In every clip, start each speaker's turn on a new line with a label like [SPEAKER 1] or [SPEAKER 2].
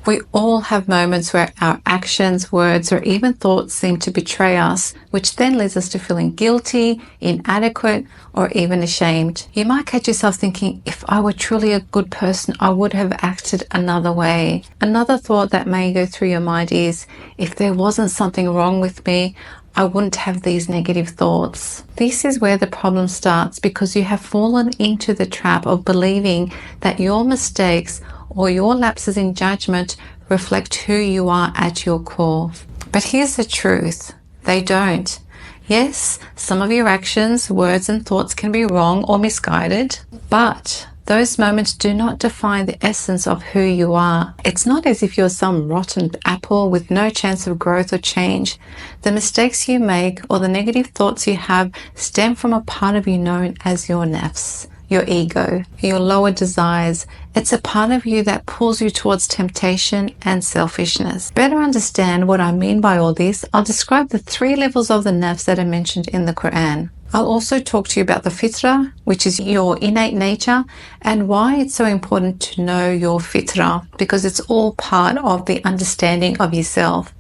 [SPEAKER 1] We all have moments where our actions, words, or even thoughts seem to betray us, which then leads us to feeling guilty, inadequate, or even ashamed. You might catch yourself thinking, if I were truly a good person, I would have acted another way. Another thought that may go through your mind is, if there wasn't something wrong with me, I wouldn't have these negative thoughts. This is where the problem starts, because you have fallen into the trap of believing that your mistakes or your lapses in judgment reflect who you are at your core. But here's the truth, they don't. Yes, some of your actions, words and thoughts can be wrong or misguided, but those moments do not define the essence of who you are. It's not as if you're some rotten apple with no chance of growth or change. The mistakes you make or the negative thoughts you have stem from a part of you known as your nafs, your ego, your lower desires. It's a part of you that pulls you towards temptation and selfishness. Better understand what I mean by all this, I'll describe the 3 levels of the nafs that are mentioned in the Qur'an. I'll also talk to you about the Fitrah, which is your innate nature, and why it's so important to know your Fitrah, because it's all part of the understanding of yourself.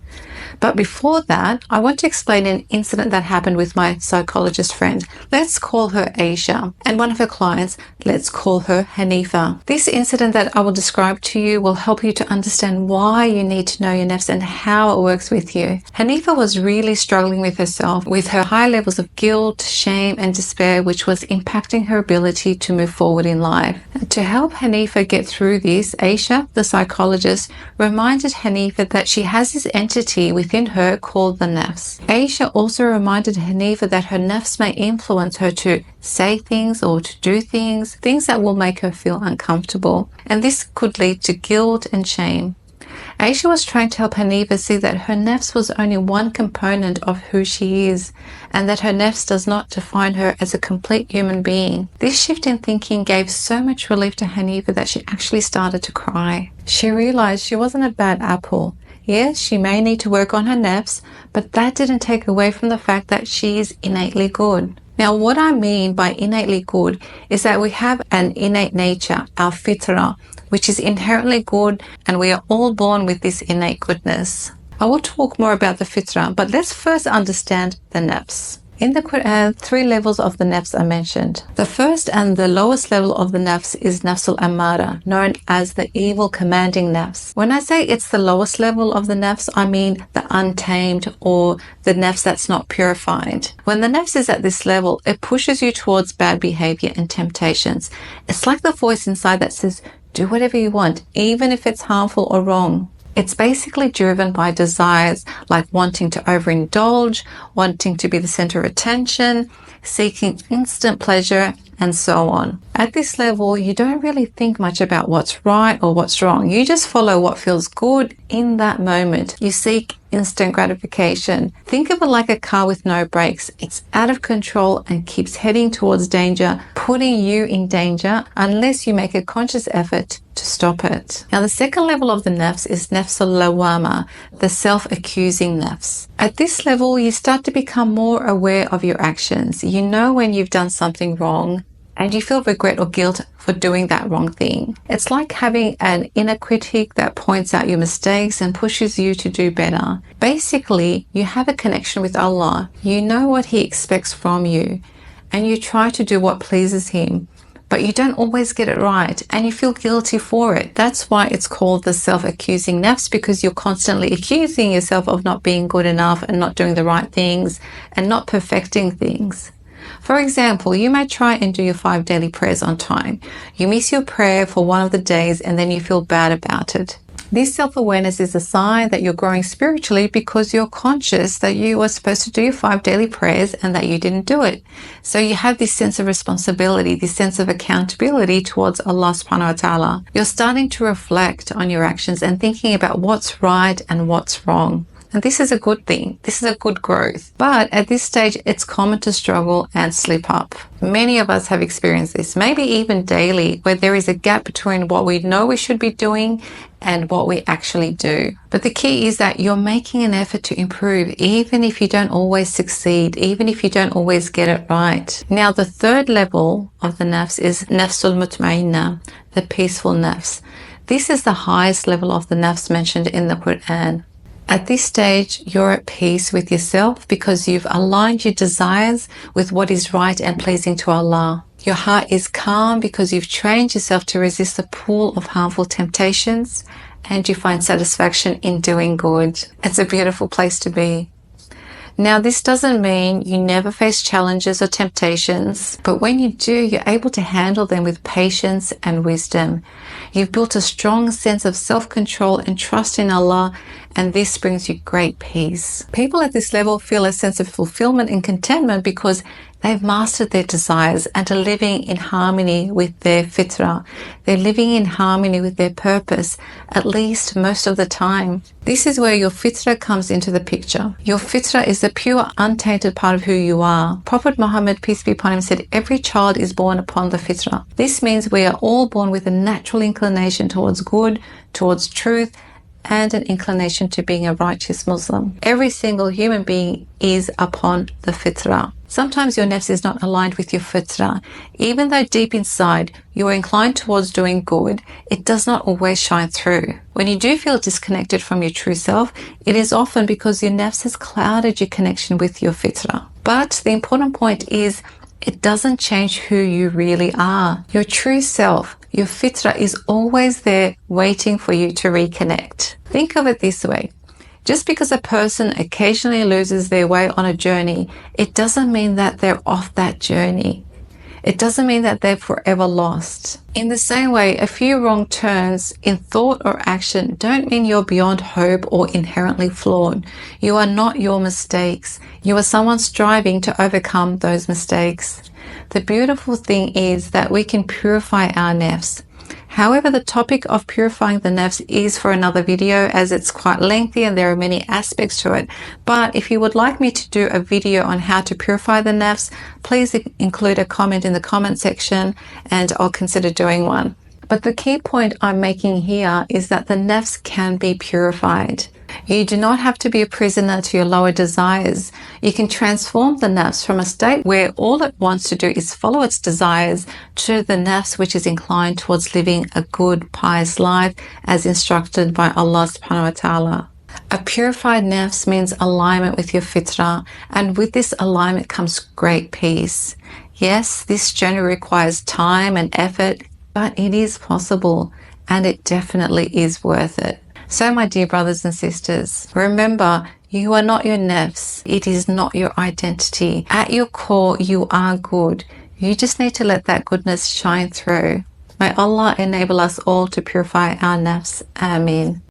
[SPEAKER 1] But before that, I want to explain an incident that happened with my psychologist friend. Let's call her Aisha, and one of her clients, let's call her Hanifa. This incident that I will describe to you will help you to understand why you need to know your nafs and how it works with you. Hanifa was really struggling with herself, with her high levels of guilt, shame, and despair, which was impacting her ability to move forward in life. And to help Hanifa get through this, Aisha, the psychologist, reminded Hanifa that she has this entity within her called the nafs. Aisha also reminded Hanifa that her nafs may influence her to say things or to do things that will make her feel uncomfortable, and this could lead to guilt and shame. Aisha was trying to help Hanifa see that her nafs was only one component of who she is, and that her nafs does not define her as a complete human being. This shift in thinking gave so much relief to Hanifa that she actually started to cry. She realized she wasn't a bad apple. Yes, she may need to work on her nafs, but that didn't take away from the fact that she is innately good. Now, what I mean by innately good is that we have an innate nature, our fitrah, which is inherently good, and we are all born with this innate goodness. I will talk more about the fitrah, but let's first understand the nafs. In the Qur'an, 3 levels of the nafs are mentioned. The first and the lowest level of the nafs is nafsul ammara, known as the evil commanding nafs. When I say it's the lowest level of the nafs, I mean the untamed, or the nafs that's not purified. When the nafs is at this level, it pushes you towards bad behavior and temptations. It's like the voice inside that says, do whatever you want, even if it's harmful or wrong. It's basically driven by desires like wanting to overindulge, wanting to be the center of attention, seeking instant pleasure, and so on. At this level, you don't really think much about what's right or what's wrong. You just follow what feels good in that moment. You seek instant gratification. Think of it like a car with no brakes. It's out of control and keeps heading towards danger, putting you in danger unless you make a conscious effort to stop it. Now, the second level of the nafs is nafsul lawama, the self-accusing nafs. At this level, you start to become more aware of your actions. You know when you've done something wrong, and you feel regret or guilt for doing that wrong thing. It's like having an inner critic that points out your mistakes and pushes you to do better. Basically, you have a connection with Allah. You know what He expects from you, and you try to do what pleases Him, but you don't always get it right, and you feel guilty for it. That's why it's called the self-accusing nafs, because you're constantly accusing yourself of not being good enough and not doing the right things and not perfecting things. For example, you may try and do your 5 daily prayers on time. You miss your prayer for one of the days and then you feel bad about it. This self-awareness is a sign that you're growing spiritually, because you're conscious that you were supposed to do your 5 daily prayers and that you didn't do it. So you have this sense of responsibility, this sense of accountability towards Allah subhanahu wa ta'ala. You're starting to reflect on your actions and thinking about what's right and what's wrong. And this is a good thing. This is a good growth. But at this stage, it's common to struggle and slip up. Many of us have experienced this, maybe even daily, where there is a gap between what we know we should be doing and what we actually do. But the key is that you're making an effort to improve, even if you don't always succeed, even if you don't always get it right. Now, the third level of the nafs is nafsul mutmainna, the peaceful nafs. This is the highest level of the nafs mentioned in the Qur'an. At this stage, you're at peace with yourself because you've aligned your desires with what is right and pleasing to Allah. Your heart is calm because you've trained yourself to resist the pull of harmful temptations, and you find satisfaction in doing good. It's a beautiful place to be. Now, this doesn't mean you never face challenges or temptations, but when you do, you're able to handle them with patience and wisdom. You've built a strong sense of self-control and trust in Allah, and this brings you great peace. People at this level feel a sense of fulfillment and contentment because they've mastered their desires and are living in harmony with their fitrah. They're living in harmony with their purpose, at least most of the time. This is where your fitrah comes into the picture. Your fitrah is the pure, untainted part of who you are. Prophet Muhammad, peace be upon him, said every child is born upon the fitrah. This means we are all born with a natural inclination towards good, towards truth, and an inclination to being a righteous Muslim. Every single human being is upon the fitrah. Sometimes your nafs is not aligned with your fitrah. Even though deep inside you are inclined towards doing good, it does not always shine through. When you do feel disconnected from your true self, it is often because your nafs has clouded your connection with your fitrah. But the important point is, it doesn't change who you really are. Your true self, your fitrah, is always there waiting for you to reconnect. Think of it this way. Just because a person occasionally loses their way on a journey, it doesn't mean that they're off that journey. It doesn't mean that they're forever lost. In the same way, a few wrong turns in thought or action don't mean you're beyond hope or inherently flawed. You are not your mistakes. You are someone striving to overcome those mistakes. The beautiful thing is that we can purify our nafs. However, the topic of purifying the nafs is for another video, as it's quite lengthy and there are many aspects to it. But if you would like me to do a video on how to purify the nafs, please include a comment in the comment section and I'll consider doing one. But the key point I'm making here is that the nafs can be purified. You do not have to be a prisoner to your lower desires. You can transform the nafs from a state where all it wants to do is follow its desires to the nafs which is inclined towards living a good, pious life as instructed by Allah subhanahu wa ta'ala. A purified nafs means alignment with your fitrah, and with this alignment comes great peace. Yes, this journey requires time and effort, but it is possible and it definitely is worth it. So my dear brothers and sisters, remember, you are not your nafs. It is not your identity. At your core, you are good. You just need to let that goodness shine through. May Allah enable us all to purify our nafs. Ameen.